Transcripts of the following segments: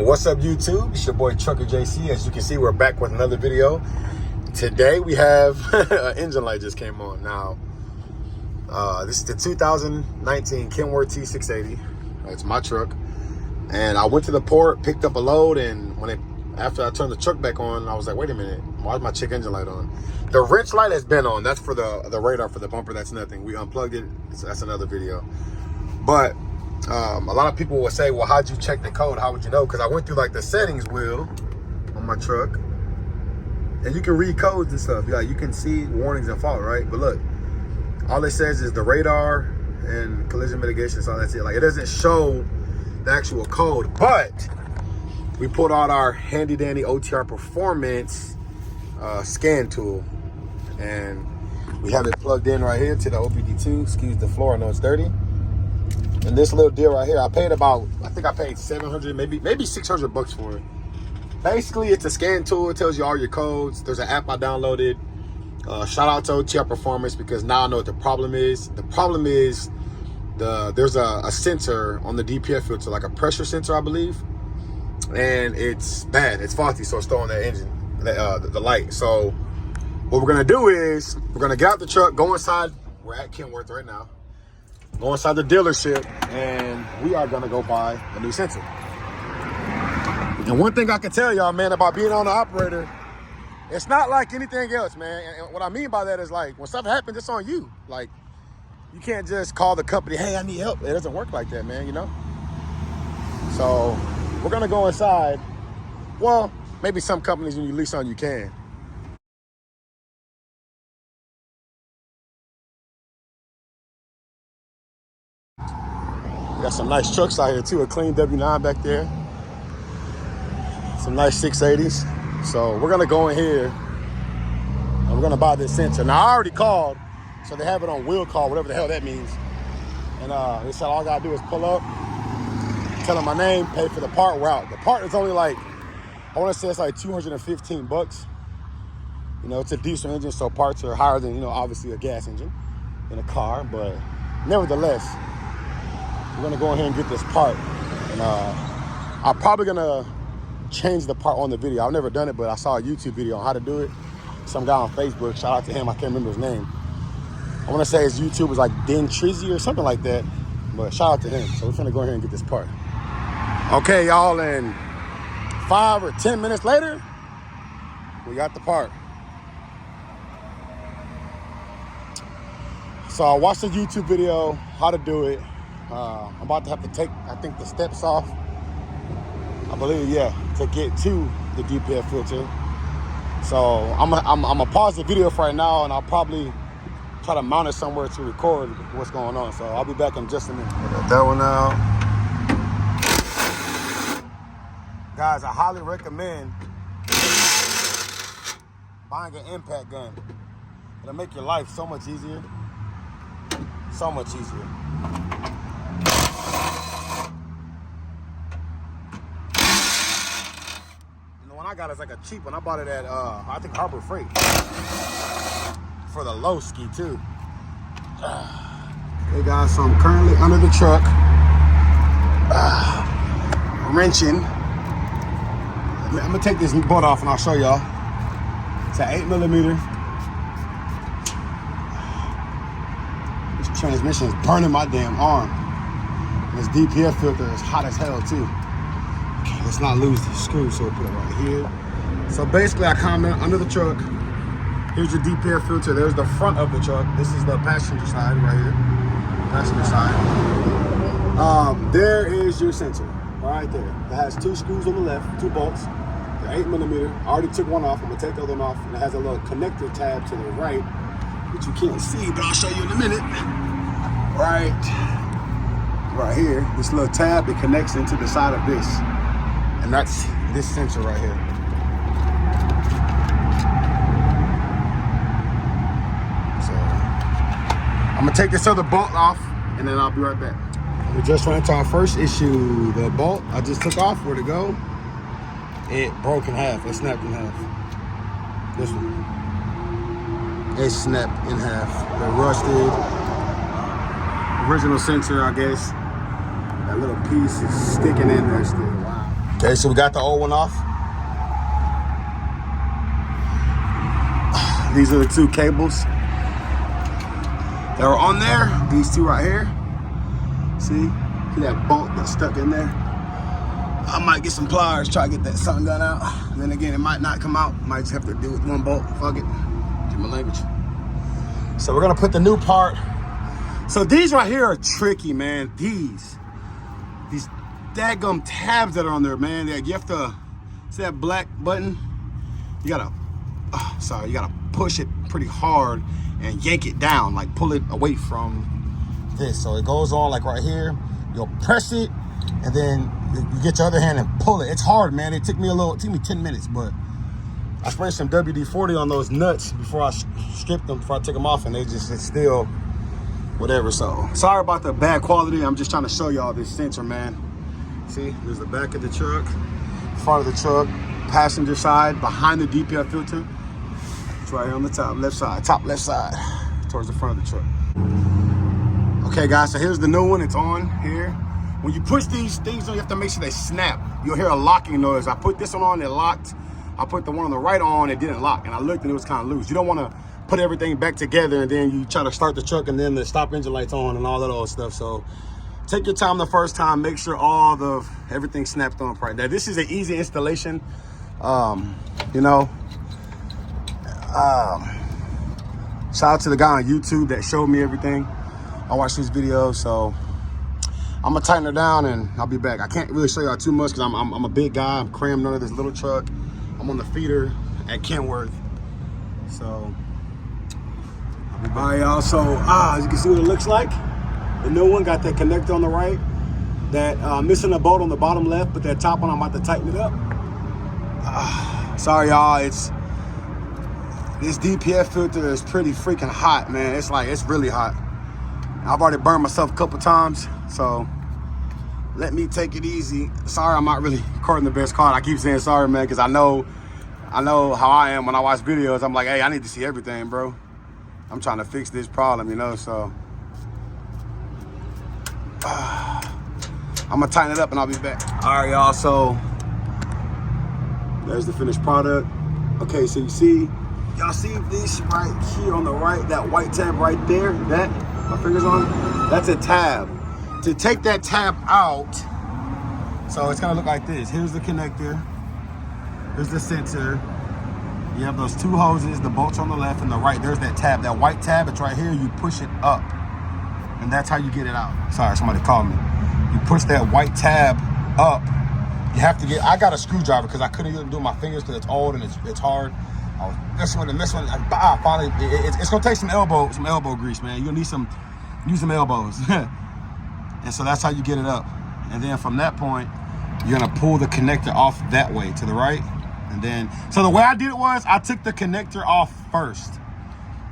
And what's up, YouTube? It's your boy Trucker JC. As you can see, we're back with another video. Today we have an engine light just came on. Now, this is the 2019 Kenworth T680. It's my truck. And I went to the port, picked up a load, and after I turned the truck back on, I was like, wait a minute, why is my check engine light on? The wrench light has been on. That's for the radar for the bumper. That's nothing. We unplugged it. So that's another video. But a lot of people will say, well, how'd you check the code? How would you know? Because I went through like the settings wheel on my truck, and you can read codes and stuff. Yeah, you can see warnings and fault, right? But look, all it says is the radar and collision mitigation. So that's it. Like, it doesn't show the actual code. But we pulled out our handy dandy OTR Performance scan tool, and we have it plugged in right here to the OBD2. Excuse the floor, I know it's dirty. And this little deal right here, I paid about, I think I paid 700, maybe 600 bucks for it. Basically, it's a scan tool. It tells you all your codes. There's an app I downloaded. Shout out to OTR Performance, because now I know what the problem is. The problem is there's a sensor on the DPF filter, like a pressure sensor, I believe. And it's bad, it's faulty, so it's throwing that engine, the light. So what we're gonna do is, we're gonna get out the truck, go inside. We're at Kenworth right now. Go inside the dealership, and we are gonna go buy a new sensor. And one thing I can tell y'all, man, about being on the operator, it's not like anything else, man. And what I mean by that is, like, when stuff happens, it's on you. Like, you can't just call the company, hey, I need help. It doesn't work like that, man, you know? So we're gonna go inside. Well, maybe some companies, when you lease on, you can. Got some nice trucks out here too, a clean W9 back there. Some nice 680s. So we're gonna go in here and we're gonna buy this sensor. Now, I already called, so they have it on wheel call, whatever the hell that means. And they said all I gotta do is pull up, tell them my name, pay for the part, we're out. The part is only like, I wanna say it's like 215 bucks. You know, it's a diesel engine, so parts are higher than, you know, obviously a gas engine in a car, but nevertheless, we're gonna go ahead and get this part. And I'm probably gonna change the part on the video. I've never done it, but I saw a YouTube video on how to do it. Some guy on Facebook, shout out to him, I can't remember his name. I wanna say his YouTube was like Den Trizzy or something like that, but shout out to him. So we're gonna go ahead and get this part. Okay, y'all, and 5 or 10 minutes later, we got the part. So I watched the YouTube video, how to do it. I'm about to have to take, I think, the steps off. I believe, yeah, to get to the DPF filter. So I'm gonna pause the video for right now, and I'll probably try to mount it somewhere to record what's going on. So I'll be back in just a minute. Got that one out. Guys, I highly recommend buying an impact gun. It'll make your life so much easier. So much easier. I got it's like a cheap one. I bought it at I think Harbor Freight for the low ski too. Hey guys, so I'm currently under the truck, wrenching. I'm gonna take this bolt off and I'll show y'all. It's an 8mm. This transmission is burning my damn arm. And this DPF filter is hot as hell too. Let's not lose the screw, so we'll put it right here. So basically, I come under the truck. Here's your DPF filter. There's the front of the truck. This is the passenger side right here. Passenger side. There is your sensor, right there. It has 2 screws on the left, 2 bolts. They're 8mm. I already took one off. I'm gonna take the other one off. And it has a little connector tab to the right, which you can't see, but I'll show you in a minute. Right here, this little tab, it connects into the side of this. And that's this sensor right here. So I'm gonna take this other bolt off, and then I'll be right back. We just ran into our first issue. The bolt I just took off, where'd it go? It broke in half, it snapped in half. This one. It snapped in half. The rusted original sensor, I guess. That little piece is sticking in there still. Wow. Okay, so we got the old one off. These are the two cables that are on there. These two right here. See that bolt that's stuck in there? I might get some pliers, try to get that something gun out. And then again, it might not come out. Might just have to do with one bolt. Fuck it. Get my language. So we're gonna put the new part. So these right here are tricky, man. These daggum tabs that are on there, man. You have to see that black button. You gotta, you gotta push it pretty hard and yank it down, like pull it away from this. So it goes on like right here. You'll press it, and then you get your other hand and pull it. It's hard, man. It took me 10 minutes, but I sprayed some WD-40 on those nuts before I stripped them, before I took them off, and it's still whatever. So sorry about the bad quality. I'm just trying to show y'all this sensor, man. See, there's the back of the truck, front of the truck, passenger side, behind the DPF filter. It's right here on the top left side, towards the front of the truck. Okay, guys, so here's the new one. It's on here. When you push these things on, you have to make sure they snap. You'll hear a locking noise. I put this one on, it locked. I put the one on the right on, it didn't lock. And I looked and it was kind of loose. You don't want to put everything back together and then you try to start the truck and then the stop engine lights on and all that old stuff. So take your time the first time, make sure everything snapped on right. Now this is an easy installation. Shout out to the guy on YouTube that showed me everything. I watched these videos, so I'm gonna tighten her down and I'll be back. I can't really show y'all too much because I'm a big guy. I'm crammed under this little truck. I'm on the feeder at Kenworth. So all right, y'all. So as you can see what it looks like. The new one got that connector on the right, that missing a bolt on the bottom left, but that top one, I'm about to tighten it up. Sorry, y'all. This DPF filter is pretty freaking hot, man. It's really hot. I've already burned myself a couple times, so let me take it easy. Sorry, I'm not really recording the best card. I keep saying sorry, man, because I know how I am when I watch videos. I'm like, hey, I need to see everything, bro. I'm trying to fix this problem, so. I'm gonna tighten it up and I'll be back. All right, y'all, so there's the finished product. Okay, so y'all see this right here on the right, that white tab right there, that, my finger's on it, that's a tab. To take that tab out, so it's gonna look like this. Here's the connector, here's the sensor. You have those two hoses, the bolts on the left and the right. There's that tab, that white tab, it's right here. You push it up. And that's how you get it out. Sorry, somebody called me. You push that white tab up. You have to I got a screwdriver because I couldn't even do it with my fingers because it's old and it's hard. I was messing with it. Finally, it's gonna take some elbow grease, man. You'll need use some elbows. And so that's how you get it up. And then from that point, you're gonna pull the connector off that way to the right. And then, so the way I did it was I took the connector off first.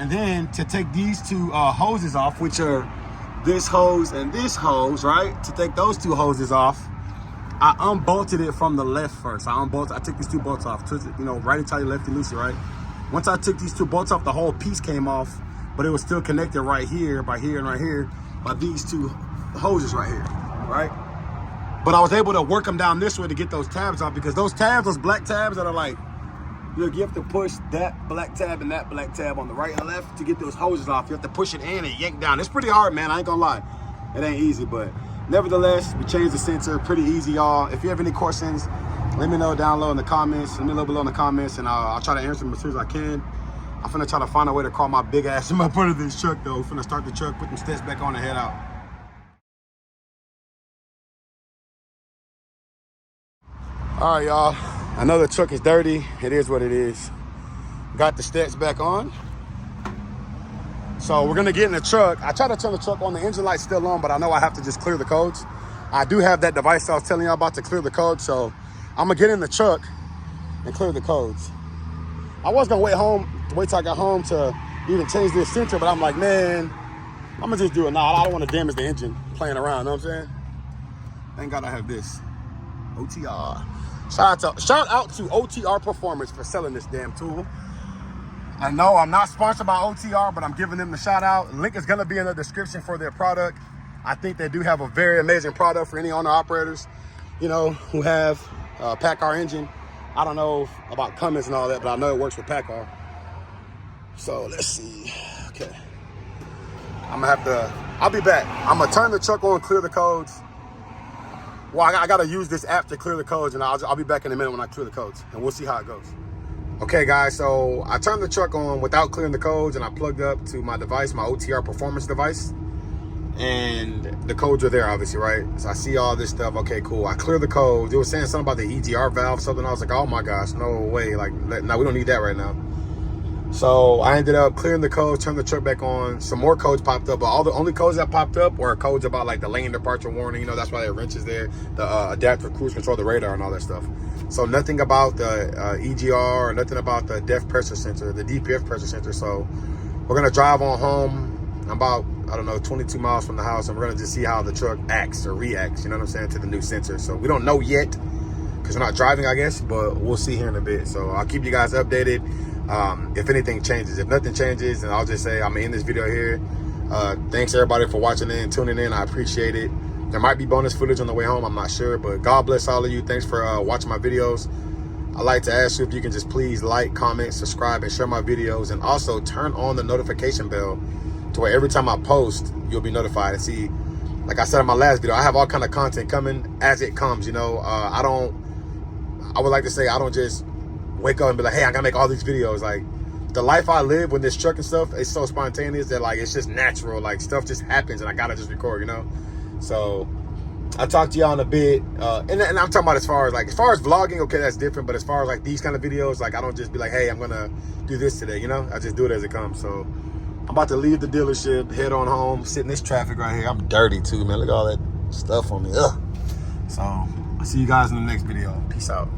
And then to take these two hoses off, which are this hose and this hose, right? To take those two hoses off, I unbolted it from the left first. I took these two bolts off, righty tighty, lefty loosey, right? Once I took these two bolts off, the whole piece came off, but it was still connected right here, by here and right here, by these two hoses right here, right? But I was able to work them down this way to get those tabs off, because those black tabs that are like, look, you have to push that black tab and that black tab on the right and left to get those hoses off. You have to push it in and yank down. It's pretty hard, man. I ain't gonna lie. It ain't easy, but nevertheless, we changed the sensor. Pretty easy, y'all. If you have any questions, let me know down low in the comments. Let me know below in the comments, and I'll try to answer them as soon as I can. I'm finna try to find a way to crawl my big ass in my front of this truck, though. Finna start the truck, put them steps back on, and head out. All right, y'all. I know the truck is dirty. It is what it is. Got the steps back on. So we're gonna get in the truck. I try to turn the truck on. The engine light's still on, but I know I have to just clear the codes. I do have that device I was telling y'all about to clear the code, so I'm gonna get in the truck and clear the codes. I was gonna wait till I got home to even change this sensor, but I'm like, man, I'm gonna just do it now. I don't wanna damage the engine playing around, know what I'm saying? Thank God I have this. OTR. Shout out to OTR Performance for selling this damn tool. I know I'm not sponsored by OTR, but I'm giving them the shout out. Link is gonna be in the description for their product. I think they do have a very amazing product for any owner operators, who have PACCAR engine. I don't know about Cummins and all that, but I know it works with PACCAR. So let's see. Okay. I'll be back. I'm gonna turn the truck on, clear the codes. Well, I gotta use this app to clear the codes, and I'll be back in a minute when I clear the codes, and we'll see how it goes. Okay, guys, so I turned the truck on without clearing the codes, and I plugged up to my device, my OTR performance device, and the codes are there, obviously, right? So I see all this stuff. Okay, cool. I clear the codes. It was saying something about the EGR valve, something. I was like, oh my gosh, no way. Like, no, we don't need that right now. So I ended up clearing the codes, turned the truck back on. Some more codes popped up, but all the only codes that popped up were codes about like the lane departure warning. You know, that's why there are wrenches there, the adaptive cruise control, the radar, and all that stuff. So nothing about the EGR, or nothing about the depth pressure sensor, the DPF pressure sensor. So we're gonna drive on home. I'm about, I don't know, 22 miles from the house, and we're gonna just see how the truck acts or reacts, you know what I'm saying, to the new sensor. So we don't know yet, because we're not driving, I guess, but we'll see here in a bit. So I'll keep you guys updated. If anything changes. If nothing changes, then I'll just say I'm gonna end this video here. Thanks everybody for watching in, tuning in. I appreciate it. There might be bonus footage on the way home, I'm not sure, but God bless all of you. Thanks for watching my videos. I'd like to ask you if you can just please like, comment, subscribe, and share my videos, and also turn on the notification bell to where every time I post, you'll be notified. And see, like I said in my last video, I have all kind of content coming as it comes, you know. I would like to say I don't just wake up and be like, hey, I gotta make all these videos. Like, the life I live with this truck and stuff, it's so spontaneous that like it's just natural. Like, stuff just happens and I gotta just record, you know. So I'll talk to y'all in a bit. And I'm talking about as far as vlogging, okay, that's different. But as far as like these kind of videos, like I don't just be like, hey, I'm gonna do this today, you know. I just do it as it comes. So I'm about to leave the dealership, head on home, sit in this traffic right here. I'm dirty too, man. Look at all that stuff on me. Ugh. So I'll see you guys in the next video. Peace out.